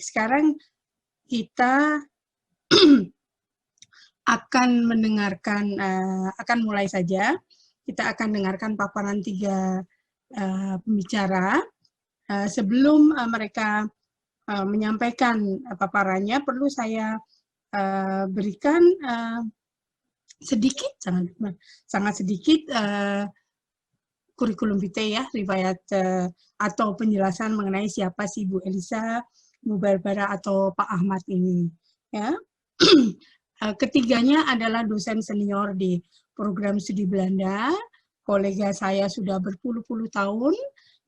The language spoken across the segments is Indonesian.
sekarang kita akan mendengarkan, akan mulai saja. Kita akan dengarkan paparan 3 pembicara. Sebelum mereka menyampaikan paparannya, perlu saya berikan sedikit, sangat sedikit kurikulum vitae ya, riwayat atau penjelasan mengenai siapa sih Bu Elisa, Bu Barbara atau Pak Ahmad ini. Ya. Ketiganya adalah dosen senior di program studi Belanda. Kolega saya sudah berpuluh-puluh tahun,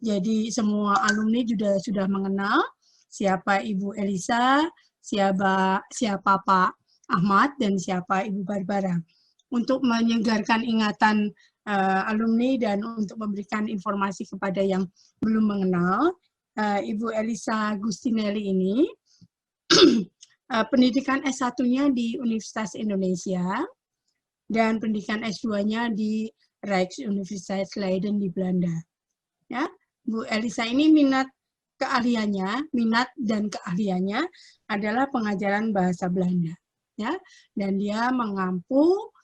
jadi semua alumni juga sudah mengenal siapa Ibu Elisa, siapa Pak Ahmad, dan siapa Ibu Barbara. Untuk menyegarkan ingatan alumni dan untuk memberikan informasi kepada yang belum mengenal, Ibu Elisa Gustinelli ini pendidikan S1-nya di Universitas Indonesia dan pendidikan S2-nya di Rijksuniversiteit Leiden di Belanda. Ya, Bu Elisa ini minat dan keahliannya adalah pengajaran bahasa Belanda. Ya, dan dia mengampu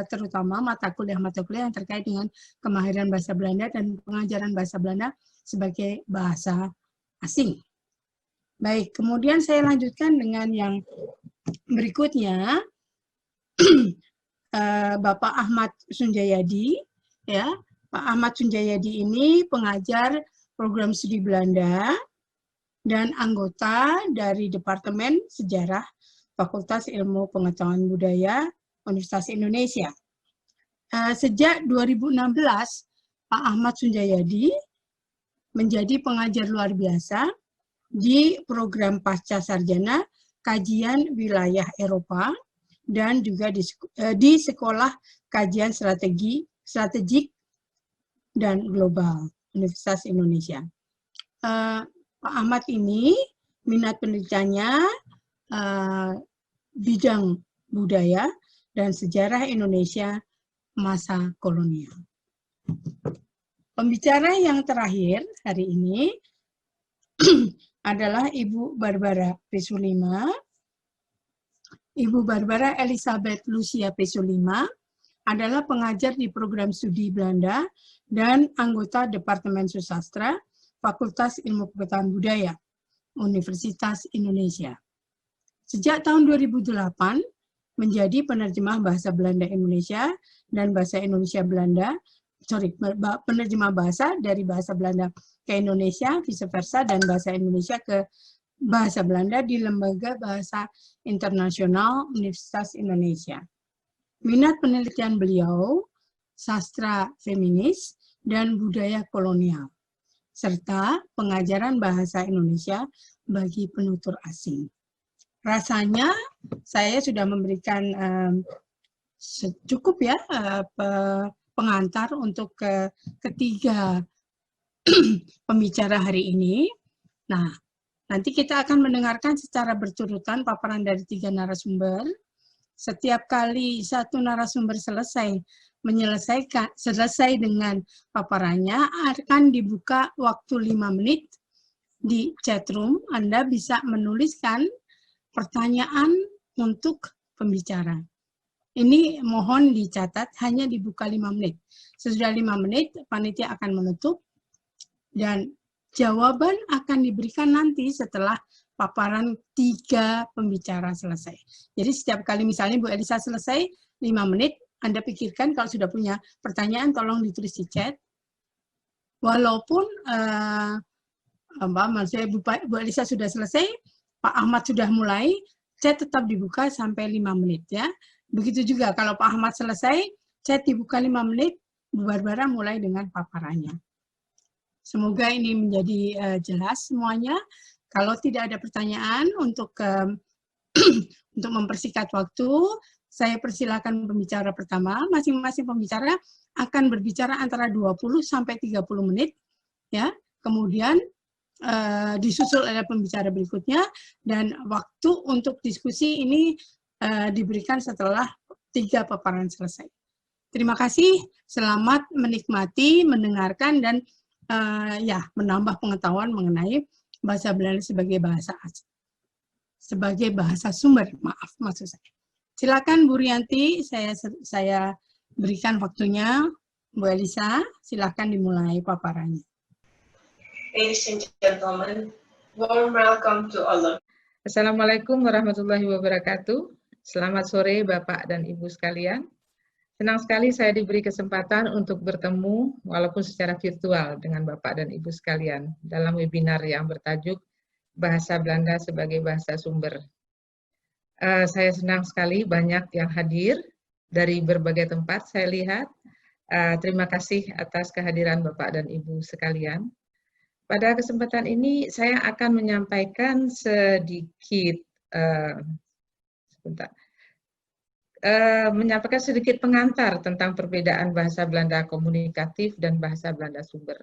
terutama mata kuliah yang terkait dengan kemahiran bahasa Belanda dan pengajaran bahasa Belanda sebagai bahasa asing. Baik, kemudian saya lanjutkan dengan yang berikutnya, Bapak Ahmad Sunjayadi. Ya, Pak Ahmad Sunjayadi ini pengajar program studi Belanda dan anggota dari Departemen Sejarah Fakultas Ilmu Pengetahuan Budaya Universitas Indonesia. Sejak 2016, Pak Ahmad Sunjayadi menjadi pengajar luar biasa di program pasca sarjana kajian wilayah Eropa dan juga di sekolah kajian strategik dan global Universitas Indonesia. Pak Ahmad ini minat penelitiannya bidang budaya dan sejarah Indonesia masa kolonial. Pembicara yang terakhir hari ini adalah Ibu Barbara Pesulima. Ibu Barbara Elizabeth Lucia Pesulima adalah pengajar di program studi Belanda dan anggota Departemen Susastra Fakultas Ilmu Pengetahuan Budaya Universitas Indonesia. Sejak tahun 2008 menjadi penerjemah bahasa Belanda Indonesia dan bahasa Indonesia Belanda, penerjemah bahasa dari bahasa Belanda ke Indonesia, vice versa, dan bahasa Indonesia ke bahasa Belanda di Lembaga Bahasa Internasional Universitas Indonesia. Minat penelitian beliau, sastra feminis dan budaya kolonial, serta pengajaran bahasa Indonesia bagi penutur asing. Rasanya saya sudah memberikan cukup ya pengantar untuk ketiga pembicara hari ini. Nah, nanti kita akan mendengarkan secara berturutan paparan dari 3 narasumber. Setiap kali satu narasumber selesai dengan paparannya, akan dibuka waktu 5 menit di chatroom. Anda bisa menuliskan pertanyaan untuk pembicara. Ini mohon dicatat, hanya dibuka 5 menit. Sesudah 5 menit, panitia akan menutup dan jawaban akan diberikan nanti setelah paparan 3 pembicara selesai. Jadi setiap kali misalnya Bu Elisa selesai 5 menit, Anda pikirkan kalau sudah punya pertanyaan tolong ditulis di chat. Walaupun maksudnya Bu Elisa sudah selesai, Pak Ahmad sudah mulai, chat tetap dibuka sampai 5 menit ya. Begitu juga kalau Pak Ahmad selesai, chat dibuka 5 menit, Bu Barbara mulai dengan paparannya. Semoga ini menjadi jelas semuanya. Kalau tidak ada pertanyaan untuk mempersingkat waktu, saya persilakan pembicara pertama. Masing-masing pembicara akan berbicara antara 20 sampai 30 menit, ya. Kemudian disusul oleh pembicara berikutnya dan waktu untuk diskusi ini diberikan setelah 3 paparan selesai. Terima kasih. Selamat menikmati, mendengarkan dan ya menambah pengetahuan mengenai bahasa Belanda sebagai bahasa sumber, maaf maksud saya. Silakan Bu Rianti, saya berikan waktunya. Bu Elisa, silakan dimulai paparannya. Ladies and gentlemen, warm welcome to all of you. Assalamualaikum warahmatullahi wabarakatuh. Selamat sore Bapak dan Ibu sekalian. Senang sekali saya diberi kesempatan untuk bertemu walaupun secara virtual dengan Bapak dan Ibu sekalian dalam webinar yang bertajuk Bahasa Belanda sebagai Bahasa Sumber. Saya senang sekali banyak yang hadir dari berbagai tempat saya lihat. Terima kasih atas kehadiran Bapak dan Ibu sekalian. Pada kesempatan ini saya akan menyampaikan sedikit pengantar tentang perbedaan bahasa Belanda komunikatif dan bahasa Belanda sumber.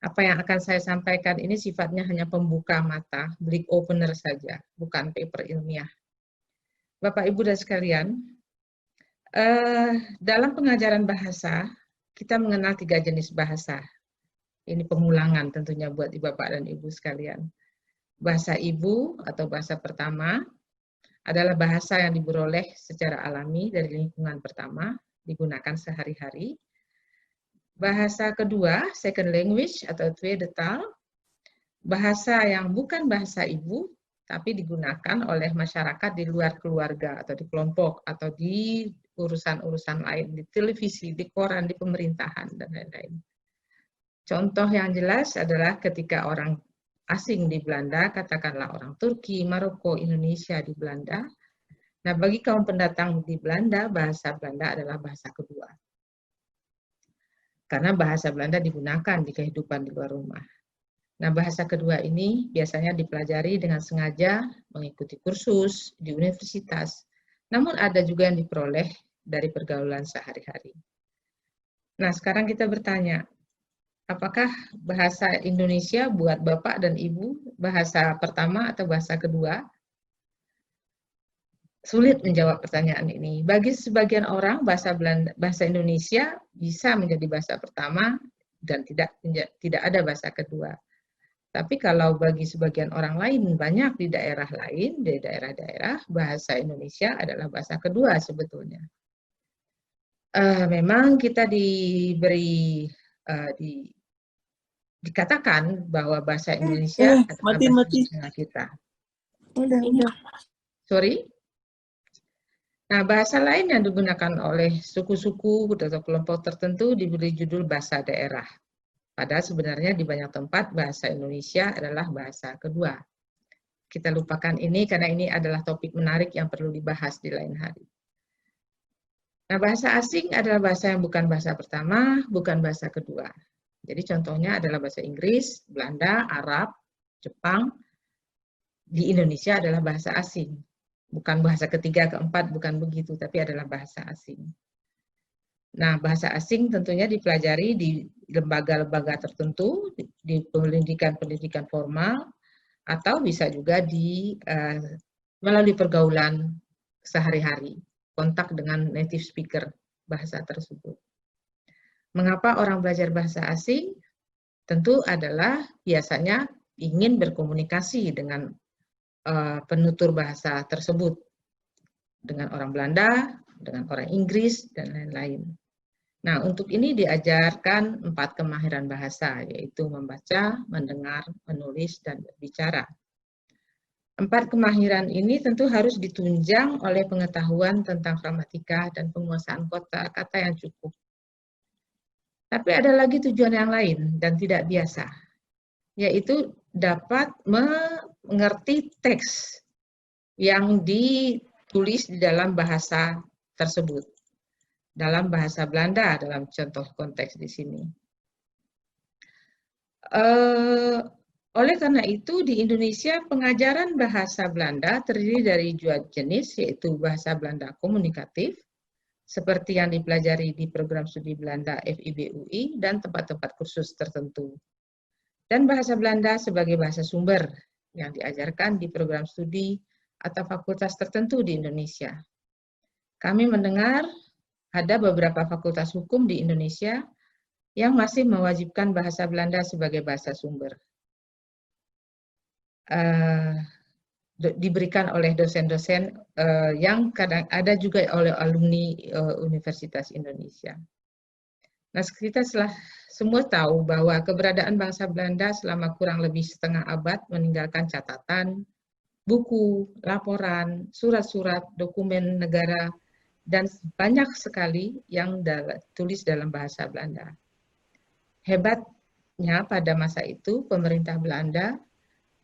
Apa yang akan saya sampaikan ini sifatnya hanya pembuka mata, blik opener saja, bukan paper ilmiah. Bapak Ibu dan sekalian, dalam pengajaran bahasa, kita mengenal 3 jenis bahasa. Ini pengulangan tentunya buat Bapak dan Ibu sekalian. Bahasa ibu atau bahasa pertama adalah bahasa yang diperoleh secara alami dari lingkungan pertama, digunakan sehari-hari. Bahasa kedua, second language atau tweede taal, bahasa yang bukan bahasa ibu, tapi digunakan oleh masyarakat di luar keluarga atau di kelompok atau di urusan-urusan lain, di televisi, di koran, di pemerintahan, dan lain-lain. Contoh yang jelas adalah ketika orang asing di Belanda, katakanlah orang Turki, Maroko, Indonesia di Belanda. Nah, bagi kaum pendatang di Belanda, bahasa Belanda adalah bahasa kedua. Karena bahasa Belanda digunakan di kehidupan di luar rumah. Nah, bahasa kedua ini biasanya dipelajari dengan sengaja mengikuti kursus di universitas. Namun ada juga yang diperoleh dari pergaulan sehari-hari. Nah, sekarang kita bertanya, apakah bahasa Indonesia buat Bapak dan Ibu bahasa pertama atau bahasa kedua? Sulit menjawab pertanyaan ini. Bagi sebagian orang, bahasa Indonesia bisa menjadi bahasa pertama dan tidak ada bahasa kedua. Tapi kalau bagi sebagian orang lain, banyak di daerah lain, di daerah-daerah, bahasa Indonesia adalah bahasa kedua sebetulnya. Memang kita dikatakan bahwa bahasa Indonesia adalah bahasa kita. Udah. Sorry? Nah, bahasa lain yang digunakan oleh suku-suku atau kelompok tertentu diberi judul bahasa daerah. Padahal sebenarnya di banyak tempat bahasa Indonesia adalah bahasa kedua. Kita lupakan ini karena ini adalah topik menarik yang perlu dibahas di lain hari. Nah, bahasa asing adalah bahasa yang bukan bahasa pertama, bukan bahasa kedua. Jadi contohnya adalah bahasa Inggris, Belanda, Arab, Jepang. Di Indonesia adalah bahasa asing. Bukan bahasa ketiga, keempat, bukan begitu, tapi adalah bahasa asing. Nah, bahasa asing tentunya dipelajari di lembaga-lembaga tertentu, di pendidikan formal, atau bisa juga melalui pergaulan sehari-hari, kontak dengan native speaker bahasa tersebut. Mengapa orang belajar bahasa asing? Tentu adalah biasanya ingin berkomunikasi dengan penutur bahasa tersebut, dengan orang Belanda, dengan orang Inggris, dan lain-lain. Nah, untuk ini diajarkan 4 kemahiran bahasa, yaitu membaca, mendengar, menulis, dan berbicara. 4 kemahiran ini tentu harus ditunjang oleh pengetahuan tentang gramatika dan penguasaan kata yang cukup. Tapi ada lagi tujuan yang lain dan tidak biasa, yaitu dapat mengerti teks yang ditulis di dalam bahasa tersebut. Dalam bahasa Belanda, dalam contoh konteks di sini. Oleh karena itu, di Indonesia pengajaran bahasa Belanda terdiri dari 2 jenis, yaitu bahasa Belanda komunikatif, seperti yang dipelajari di program studi Belanda FIB UI, dan tempat-tempat kursus tertentu. Dan bahasa Belanda sebagai bahasa sumber, yang diajarkan di program studi atau fakultas tertentu di Indonesia. Kami mendengar ada beberapa fakultas hukum di Indonesia yang masih mewajibkan bahasa Belanda sebagai bahasa sumber. diberikan oleh dosen-dosen yang kadang ada juga oleh alumni Universitas Indonesia. Nah, kita semua tahu bahwa keberadaan bangsa Belanda selama kurang lebih setengah abad meninggalkan catatan, buku, laporan, surat-surat, dokumen negara, dan banyak sekali yang tulis dalam bahasa Belanda. Hebatnya pada masa itu, pemerintah Belanda,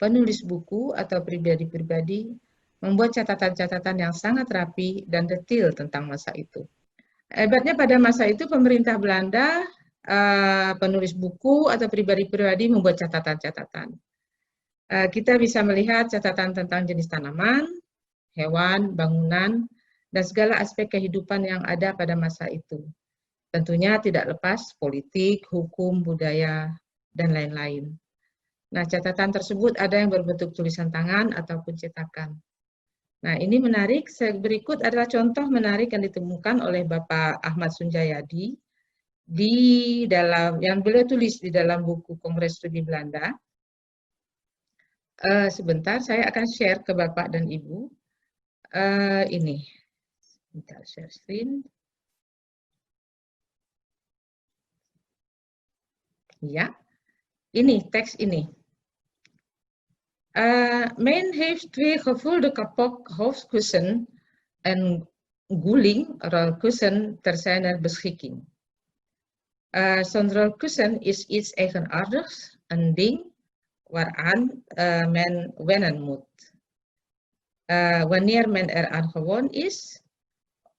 penulis buku atau pribadi-pribadi membuat catatan-catatan yang sangat rapi dan detail tentang masa itu. Hebatnya pada masa itu pemerintah Belanda, penulis buku atau pribadi-pribadi membuat catatan-catatan. Kita bisa melihat catatan tentang jenis tanaman, hewan, bangunan, dan segala aspek kehidupan yang ada pada masa itu. Tentunya tidak lepas politik, hukum, budaya, dan lain-lain. Nah, catatan tersebut ada yang berbentuk tulisan tangan ataupun cetakan. Nah, ini menarik. Berikut adalah contoh menarik yang ditemukan oleh Bapak Ahmad Sunjayadi yang beliau tulis di dalam buku Kongres Studi Belanda. Sebentar, saya akan share ke Bapak dan Ibu. Ini, sebentar, share screen. Ya, ini teks ini. Men heeft twee gevulde kapok hoofdkussen en guling rolkussen ter zijner beschikking. Zo'n rolkussen is iets eigenaardigs, een ding waaraan men wennen moet. Wanneer men eraan gewoon is,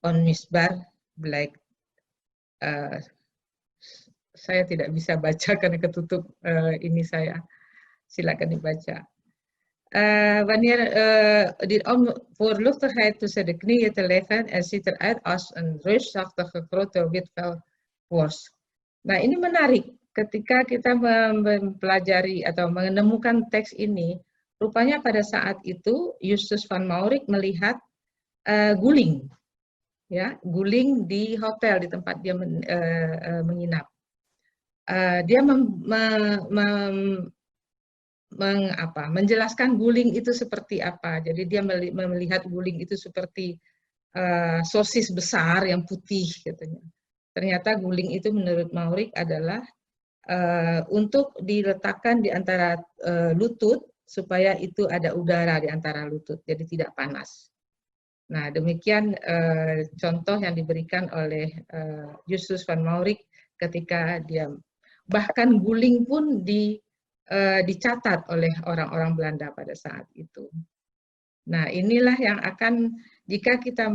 onmisbaar blijkt. Saya tidak bisa baca karena ketutup ini saya. Silakan dibaca. Wanneer voor luchtigheid tussen de knieën te leggen en ziet eruit als een reusachtige grote witvelworst. Nah, ini menarik. Ketika kita mempelajari atau menemukan teks ini, rupanya pada saat itu Justus van Maurik melihat guling, ya, guling di hotel di tempat dia menginap. Dia menjelaskan guling itu seperti apa. Jadi dia melihat guling itu seperti sosis besar yang putih, katanya. Ternyata guling itu menurut Maurik adalah untuk diletakkan di antara lutut supaya itu ada udara di antara lutut, jadi tidak panas. Nah, demikian contoh yang diberikan oleh Justus van Maurik ketika dia, bahkan guling pun dicatat oleh orang-orang Belanda pada saat itu. Nah, inilah yang akan, jika kita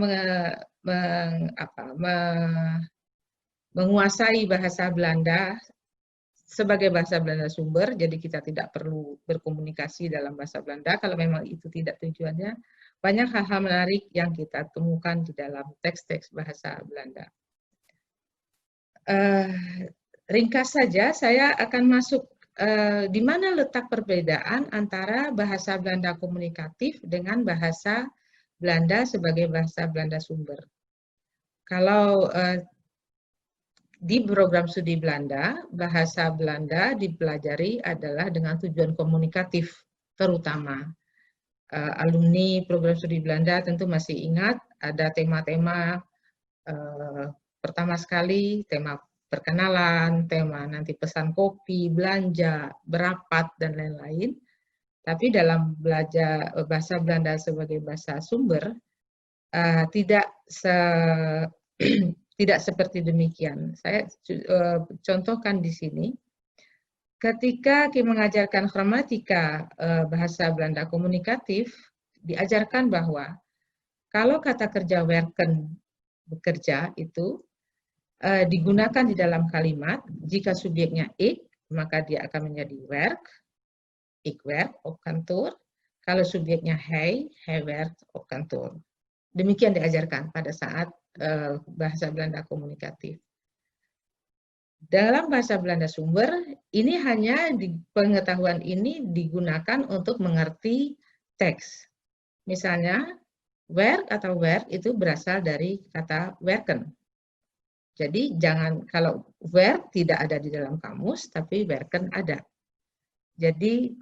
menguasai bahasa Belanda sebagai bahasa Belanda sumber, jadi kita tidak perlu berkomunikasi dalam bahasa Belanda, kalau memang itu tidak tujuannya, banyak hal-hal menarik yang kita temukan di dalam teks-teks bahasa Belanda. Ringkas saja, saya akan masuk di mana letak perbedaan antara bahasa Belanda komunikatif dengan bahasa Belanda sebagai bahasa Belanda sumber. Kalau di program studi Belanda, bahasa Belanda dipelajari adalah dengan tujuan komunikatif terutama. Alumni program studi Belanda tentu masih ingat ada tema-tema, pertama sekali tema perkenalan, tema nanti pesan kopi, belanja, berapat, dan lain-lain. Tapi dalam belajar bahasa Belanda sebagai bahasa sumber, tidak seperti demikian. Saya contohkan di sini. Ketika kita mengajarkan gramatika bahasa Belanda komunikatif, diajarkan bahwa kalau kata kerja werken, bekerja, itu digunakan di dalam kalimat, jika subjeknya ik, maka dia akan menjadi werk, ik werk op kantoor. Kalau subjeknya hij werkt op kantoor. Demikian diajarkan pada saat bahasa Belanda komunikatif. Dalam bahasa Belanda sumber, ini hanya pengetahuan ini digunakan untuk mengerti teks. Misalnya, werk atau werk itu berasal dari kata werken. Jadi jangan, kalau werk tidak ada di dalam kamus, tapi werken ada. Jadi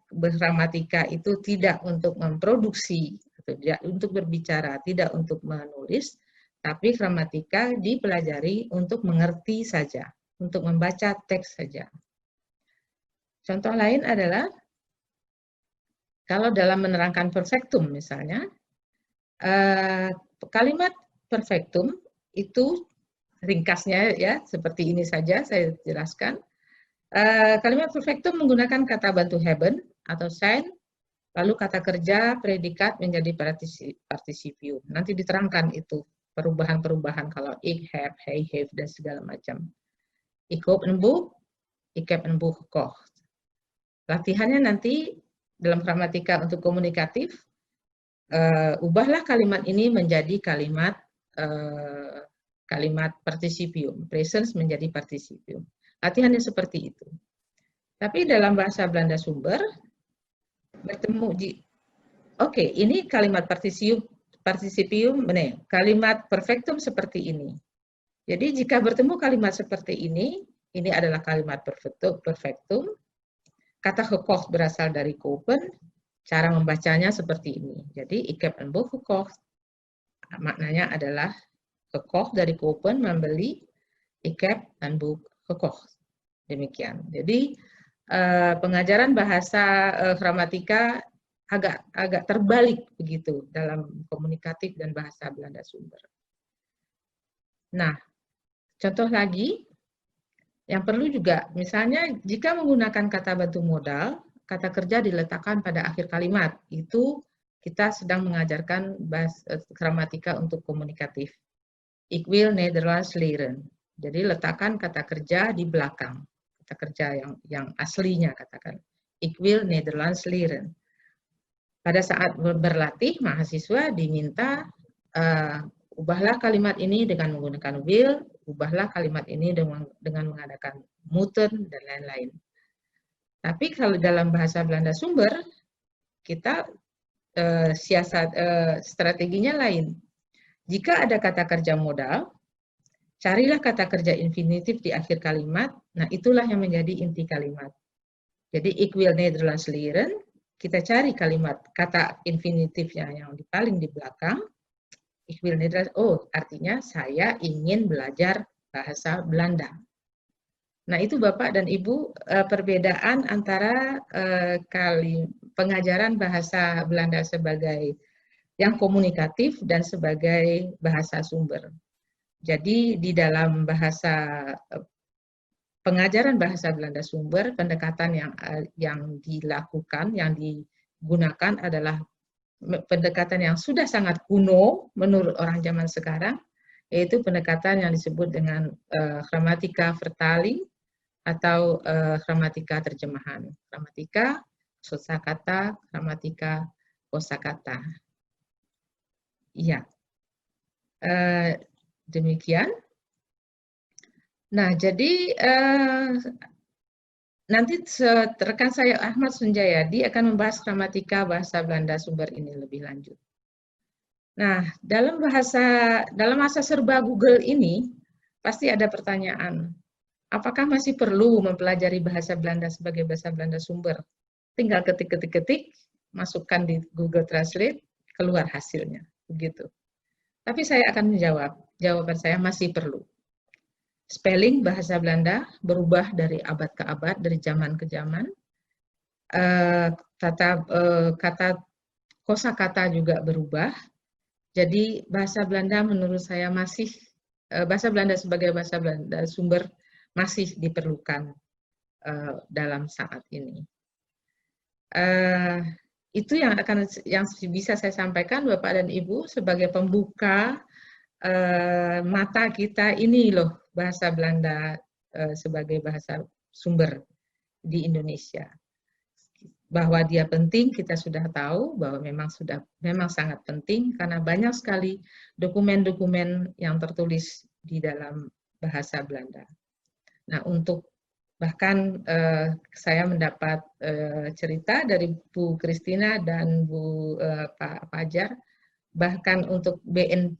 gramatika itu tidak untuk memproduksi, atau tidak untuk berbicara, tidak untuk menulis, tapi gramatika dipelajari untuk mengerti saja, untuk membaca teks saja. Contoh lain adalah kalau dalam menerangkan perfektum misalnya, kalimat perfektum itu ringkasnya ya seperti ini saja saya jelaskan. Kalimat perfektum menggunakan kata bantu haben atau sein, lalu kata kerja, predikat menjadi partisipium. Nanti diterangkan itu perubahan-perubahan kalau ik, heb, hij, heeft, dan segala macam. Ik hoop een boek, ik heb een boek gekocht. Latihannya nanti dalam gramatika untuk komunikatif, ubahlah kalimat ini menjadi kalimat kalimat partisipium, presens menjadi partisipium. Latihannya seperti itu. Tapi dalam bahasa Belanda sumber, bertemu oke, ini kalimat partisipium, kalimat perfektum seperti ini. Jadi jika bertemu kalimat seperti ini adalah kalimat perfektum. Kata gekocht berasal dari kopen, cara membacanya seperti ini. Jadi ik heb een boek gekocht, maknanya adalah gekocht dari kopen, membeli, ik heb een boek gekocht. Demikian. Jadi pengajaran bahasa gramatika agak terbalik begitu dalam komunikatif dan bahasa Belanda sumber. Nah, contoh lagi yang perlu juga, misalnya jika menggunakan kata bantu modal, kata kerja diletakkan pada akhir kalimat. Itu kita sedang mengajarkan gramatika untuk komunikatif. Ik wil Nederlands leren. Jadi letakkan kata kerja di belakang. Kata kerja yang aslinya katakan. Ik wil Nederlands leren. Pada saat berlatih, mahasiswa diminta ubahlah kalimat ini dengan menggunakan will, ubahlah kalimat ini dengan mengadakan moeten, dan lain-lain. Tapi kalau dalam bahasa Belanda sumber, kita strateginya lain. Jika ada kata kerja modal, carilah kata kerja infinitif di akhir kalimat, nah itulah yang menjadi inti kalimat. Jadi, ik wil Nederlands leren, kita cari kalimat kata infinitifnya yang paling di belakang, ik wil Nederlands, artinya saya ingin belajar bahasa Belanda. Nah, itu Bapak dan Ibu perbedaan antara pengajaran bahasa Belanda sebagai yang komunikatif dan sebagai bahasa sumber. Jadi di dalam pengajaran bahasa Belanda sumber, pendekatan yang dilakukan, yang digunakan adalah pendekatan yang sudah sangat kuno menurut orang zaman sekarang, yaitu pendekatan yang disebut dengan gramatika vertaling atau gramatika terjemahan. Gramatika kosakata, gramatika kosakata. Iya. Demikian. Nah, jadi nanti rekan saya Ahmad Sunjayadi akan membahas gramatika bahasa Belanda sumber ini lebih lanjut. Nah, dalam masa serba Google ini pasti ada pertanyaan, apakah masih perlu mempelajari bahasa Belanda sebagai bahasa Belanda sumber? Tinggal ketik, masukkan di Google Translate, keluar hasilnya, begitu. Tapi saya akan menjawab, jawaban saya masih perlu. Spelling bahasa Belanda berubah dari abad ke abad, dari zaman ke zaman. Kata kosakata juga berubah. Jadi bahasa Belanda menurut saya masih, bahasa Belanda sebagai bahasa Belanda sumber masih diperlukan dalam saat ini. Itu yang bisa saya sampaikan Bapak dan Ibu sebagai pembuka mata kita, ini loh bahasa Belanda sebagai bahasa sumber di Indonesia. Bahwa dia penting kita sudah tahu, bahwa memang sangat penting karena banyak sekali dokumen-dokumen yang tertulis di dalam bahasa Belanda. Nah, bahkan saya mendapat cerita dari Bu Kristina dan Bu Pak Fajar, bahkan untuk Badan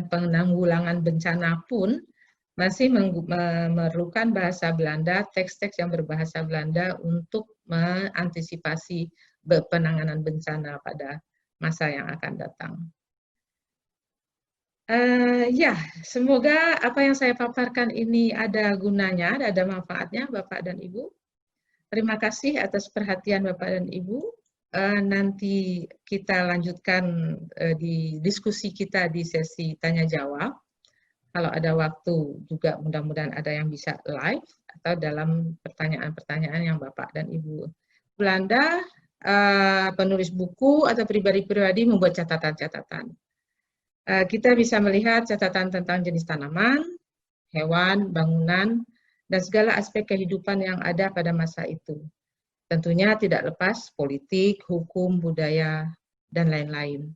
Penanggulangan Bencana pun masih memerlukan bahasa Belanda, teks-teks yang berbahasa Belanda untuk mengantisipasi penanganan bencana pada masa yang akan datang. Ya, semoga apa yang saya paparkan ini ada gunanya, ada manfaatnya Bapak dan Ibu. Terima kasih atas perhatian Bapak dan Ibu. Nanti kita lanjutkan di diskusi kita di sesi tanya-jawab. Kalau ada waktu juga mudah-mudahan ada yang bisa live atau dalam pertanyaan-pertanyaan yang Bapak dan Ibu. Belanda, penulis buku atau pribadi-pribadi membuat catatan-catatan. Kita bisa melihat catatan tentang jenis tanaman, hewan, bangunan, dan segala aspek kehidupan yang ada pada masa itu. Tentunya tidak lepas politik, hukum, budaya, dan lain-lain.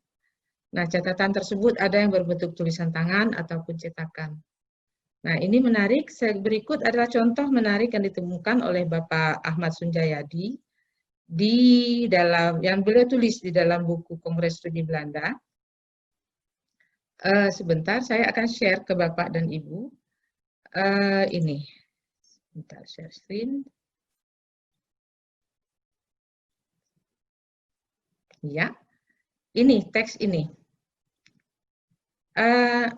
Nah, catatan tersebut ada yang berbentuk tulisan tangan ataupun cetakan. Nah, ini menarik. Berikut adalah contoh menarik yang ditemukan oleh Bapak Ahmad Sunjayadi di dalam yang beliau tulis di dalam buku Kongres Studi Belanda. Sebentar, saya akan share ke Bapak dan Ibu. Ini, sebentar share screen. Ya, ini teks ini.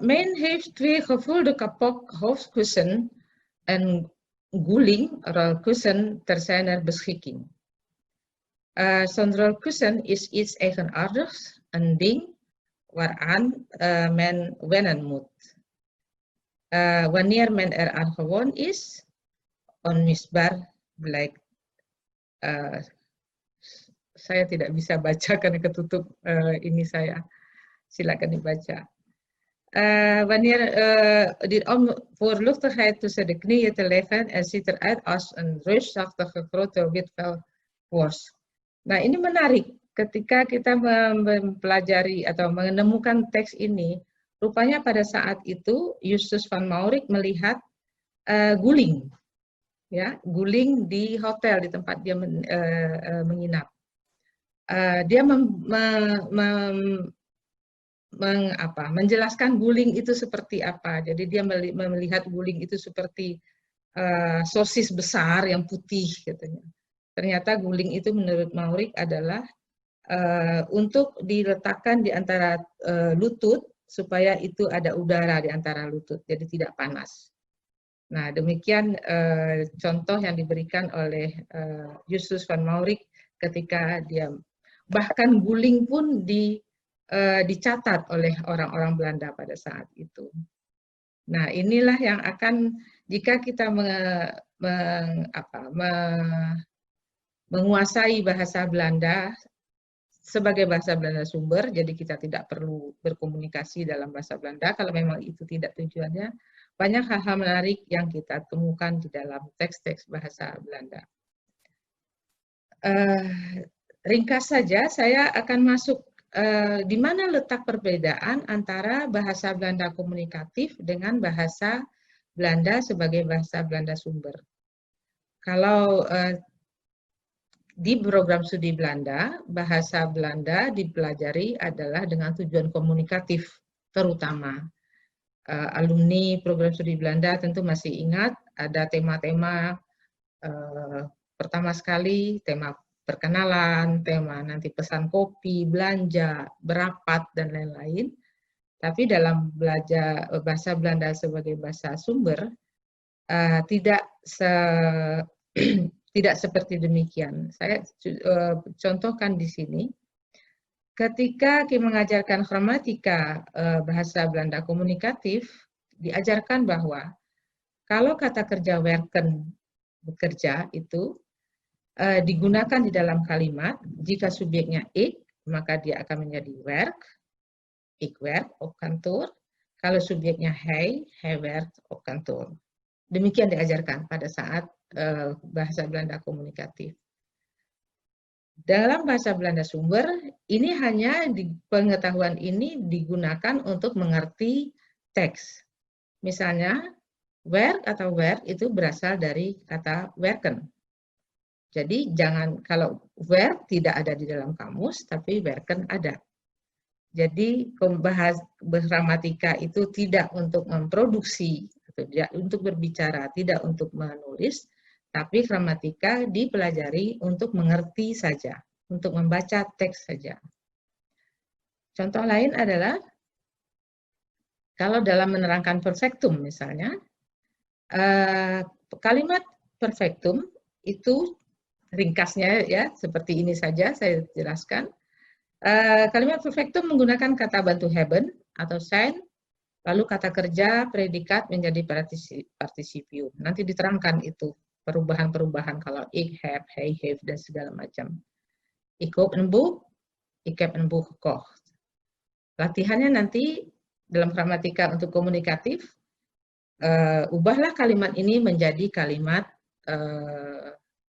Men heeft twee gevulde kapok hoofdkussen en guling rolkussen ter zijner beschikking. Zo'n rolkussen is iets eigenaardigs, een ding waaraan men wennen moet. Wanneer men eraan gewoon is, onmisbaar blijkt. Saya tidak bisa baca karena ketutup ini saya. Silakan dibaca. Wanneer dit om voorluchtigheid tussen de knieën te leggen en ziet eruit als een reusachtige grote witvelworst. Nah, ini menarik. Ketika kita mempelajari atau menemukan teks ini, rupanya pada saat itu Justus van Maurik melihat guling, ya, guling di hotel di tempat dia menginap. Dia menjelaskan guling itu seperti apa. Jadi dia melihat guling itu seperti sosis besar yang putih, katanya. Ternyata guling itu menurut Maurik adalah untuk diletakkan di antara lutut supaya itu ada udara di antara lutut, jadi tidak panas. Nah, demikian contoh yang diberikan oleh Justus van Maurik ketika dia bahkan guling pun dicatat oleh orang-orang Belanda pada saat itu. Nah, inilah yang akan jika kita menguasai bahasa Belanda sebagai bahasa Belanda sumber, jadi kita tidak perlu berkomunikasi dalam bahasa Belanda, kalau memang itu tidak tujuannya, banyak hal-hal menarik yang kita temukan di dalam teks-teks bahasa Belanda. Ringkas saja, saya akan masuk di mana letak perbedaan antara bahasa Belanda komunikatif dengan bahasa Belanda sebagai bahasa Belanda sumber. Kalau di program studi Belanda, bahasa Belanda dipelajari adalah dengan tujuan komunikatif, terutama. Alumni program studi Belanda tentu masih ingat ada tema-tema, pertama sekali tema perkenalan, tema nanti pesan kopi, belanja, berapat, dan lain-lain. Tapi dalam belajar bahasa Belanda sebagai bahasa sumber, tidak seperti demikian. Saya contohkan di sini. Ketika kita mengajarkan gramatika bahasa Belanda komunikatif, diajarkan bahwa kalau kata kerja werken, bekerja, itu digunakan di dalam kalimat, jika subjeknya ik, maka dia akan menjadi werk, ik werk op kantoor. Kalau subjeknya hij werkt op kantoor. Demikian diajarkan pada saat bahasa Belanda komunikatif. Dalam bahasa Belanda sumber, ini hanya pengetahuan ini digunakan untuk mengerti teks. Misalnya, werk atau werk itu berasal dari kata werken. Jadi jangan, kalau werk tidak ada di dalam kamus, tapi werken ada. Jadi gramatika itu tidak untuk memproduksi gitu. Untuk berbicara, tidak untuk menulis, tapi gramatika dipelajari untuk mengerti saja, untuk membaca teks saja. Contoh lain adalah kalau dalam menerangkan perfektum misalnya, kalimat perfektum itu ringkasnya ya seperti ini saja saya jelaskan. Kalimat perfektum menggunakan kata bantu haben atau sein, lalu kata kerja, predikat menjadi partisipium. Nanti diterangkan itu perubahan-perubahan kalau ik, heb, hij, heeft, dan segala macam. Ik koop een boek, ik heb een boek gekocht. Latihannya nanti dalam gramatika untuk komunikatif, ubahlah kalimat ini menjadi kalimat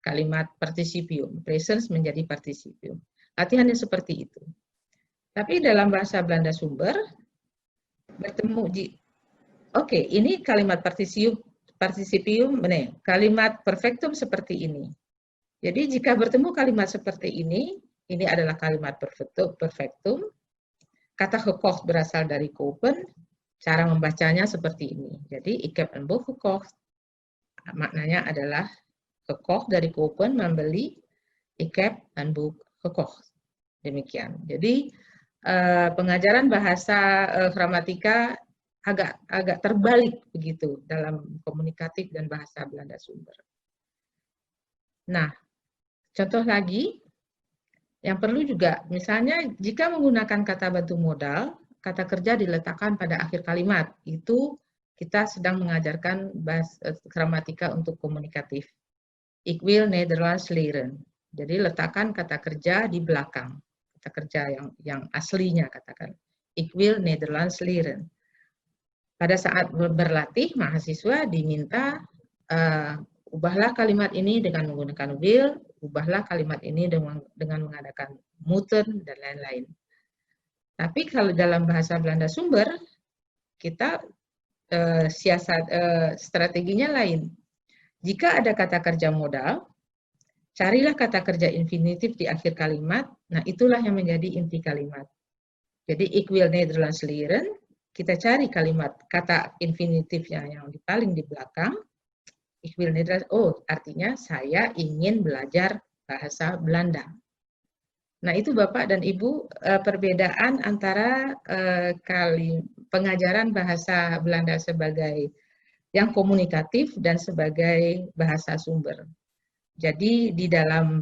kalimat partisipium, presens menjadi partisipium. Latihannya seperti itu. Tapi dalam bahasa Belanda sumber, bertemu oke, ini kalimat partisipium, kalimat perfektum seperti ini. Jadi jika bertemu kalimat seperti ini adalah kalimat perfektum. Kata gekocht berasal dari kopen, cara membacanya seperti ini. Jadi ik heb een boek gekocht, maknanya adalah gekocht dari kopen, membeli, ik heb een boek gekocht. Demikian. Jadi pengajaran bahasa gramatika agak terbalik begitu dalam komunikatif dan bahasa Belanda sumber. Nah, contoh lagi yang perlu juga, misalnya jika menggunakan kata bantu modal, kata kerja diletakkan pada akhir kalimat. Itu kita sedang mengajarkan gramatika untuk komunikatif. Ik wil Nederlands leren. Jadi letakkan kata kerja di belakang. Kata kerja yang aslinya katakan. Ik wil Nederlands leren. Pada saat berlatih, mahasiswa diminta ubahlah kalimat ini dengan menggunakan will, ubahlah kalimat ini dengan mengadakan moeten, dan lain-lain. Tapi kalau dalam bahasa Belanda sumber, kita strateginya lain. Jika ada kata kerja modal, carilah kata kerja infinitif di akhir kalimat, nah itulah yang menjadi inti kalimat. Jadi, ik wil Nederlands leren, kita cari kalimat kata infinitifnya yang paling di belakang, ik wil Nederlands, artinya saya ingin belajar bahasa Belanda. Nah, itu Bapak dan Ibu perbedaan antara pengajaran bahasa Belanda sebagai yang komunikatif dan sebagai bahasa sumber. Jadi di dalam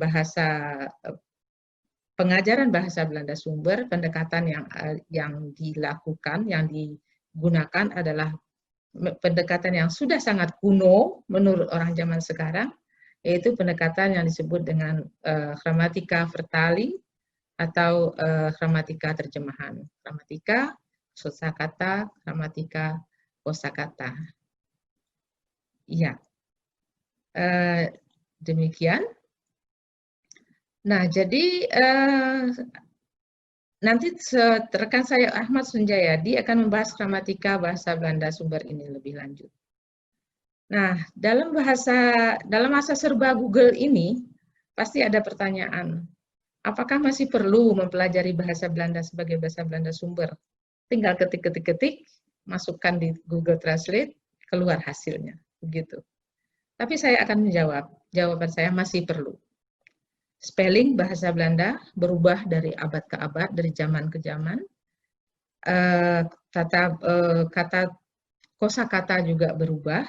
pengajaran bahasa Belanda sumber, pendekatan yang dilakukan, yang digunakan adalah pendekatan yang sudah sangat kuno menurut orang zaman sekarang, yaitu pendekatan yang disebut dengan gramatika vertaling atau gramatika terjemahan. Gramatika kosakata, gramatika kosakata. Iya. Demikian. Nah, jadi nanti rekan saya Ahmad Sunjayadi akan membahas gramatika bahasa Belanda sumber ini lebih lanjut. Nah, dalam masa serba Google ini pasti ada pertanyaan, apakah masih perlu mempelajari bahasa Belanda sebagai bahasa Belanda sumber? Tinggal ketik, masukkan di Google Translate, keluar hasilnya, begitu. Tapi saya akan menjawab, jawaban saya masih perlu. Spelling bahasa Belanda berubah dari abad ke abad, dari zaman ke zaman. Kata kosakata juga berubah.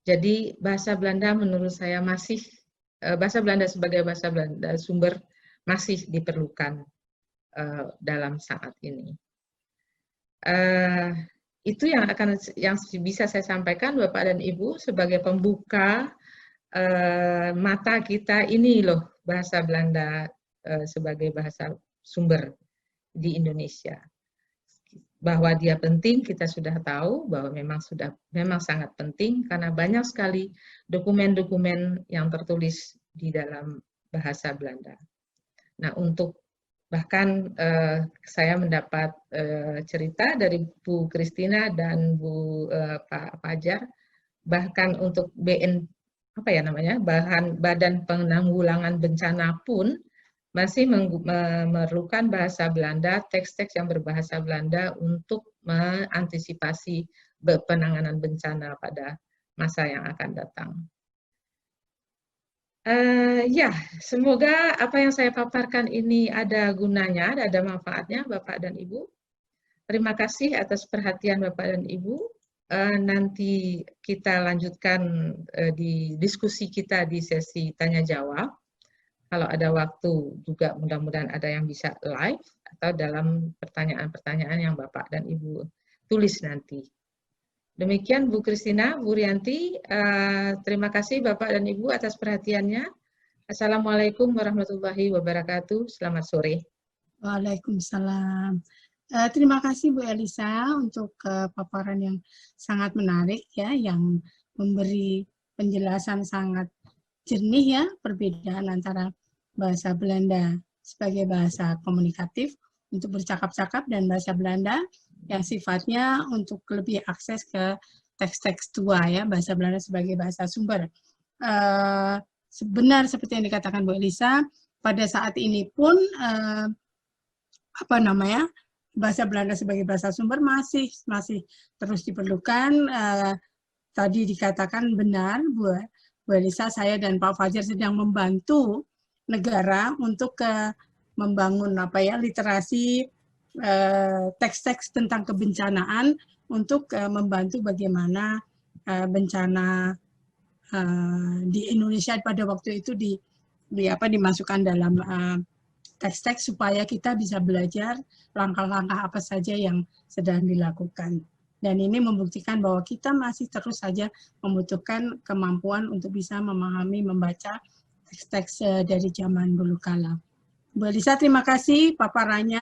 Jadi bahasa Belanda menurut saya masih, bahasa Belanda sebagai bahasa Belanda sumber masih diperlukan dalam saat ini. Itu yang bisa saya sampaikan Bapak dan Ibu sebagai pembuka mata kita, ini loh bahasa Belanda sebagai bahasa sumber di Indonesia. Bahwa dia penting kita sudah tahu, bahwa memang sangat penting karena banyak sekali dokumen-dokumen yang tertulis di dalam bahasa Belanda. Nah, bahkan saya mendapat cerita dari Bu Kristina dan Bu Pak Fajar, bahkan untuk Badan Penanggulangan Bencana pun masih memerlukan bahasa Belanda, teks-teks yang berbahasa Belanda untuk mengantisipasi penanganan bencana pada masa yang akan datang. Ya, semoga apa yang saya paparkan ini ada gunanya, ada manfaatnya Bapak dan Ibu. Terima kasih atas perhatian Bapak dan Ibu. Nanti kita lanjutkan di diskusi kita di sesi tanya-jawab. Kalau ada waktu juga mudah-mudahan ada yang bisa live atau dalam pertanyaan-pertanyaan yang Bapak dan Ibu tulis nanti. Demikian Bu Kristina, Bu Rianti, terima kasih Bapak dan Ibu atas perhatiannya. Assalamualaikum warahmatullahi wabarakatuh. Selamat sore. Waalaikumsalam. Terima kasih Bu Elisa untuk paparan yang sangat menarik ya, yang memberi penjelasan sangat jernih ya, perbedaan antara bahasa Belanda sebagai bahasa komunikatif untuk bercakap-cakap dan bahasa Belanda yang sifatnya untuk lebih akses ke teks-teks tua ya, bahasa Belanda sebagai bahasa sumber. Benar seperti yang dikatakan Bu Elisa, pada saat ini pun bahasa Belanda sebagai bahasa sumber masih terus diperlukan. Tadi dikatakan benar Bu Elisa, saya dan Pak Fajar sedang membantu negara untuk membangun literasi teks-teks tentang kebencanaan untuk membantu bagaimana bencana di Indonesia pada waktu itu dimasukkan dalam teks-teks supaya kita bisa belajar langkah-langkah apa saja yang sedang dilakukan. Dan ini membuktikan bahwa kita masih terus saja membutuhkan kemampuan untuk bisa memahami, membaca teks-teks dari zaman dulu kala. Bu Elisa, terima kasih paparannya.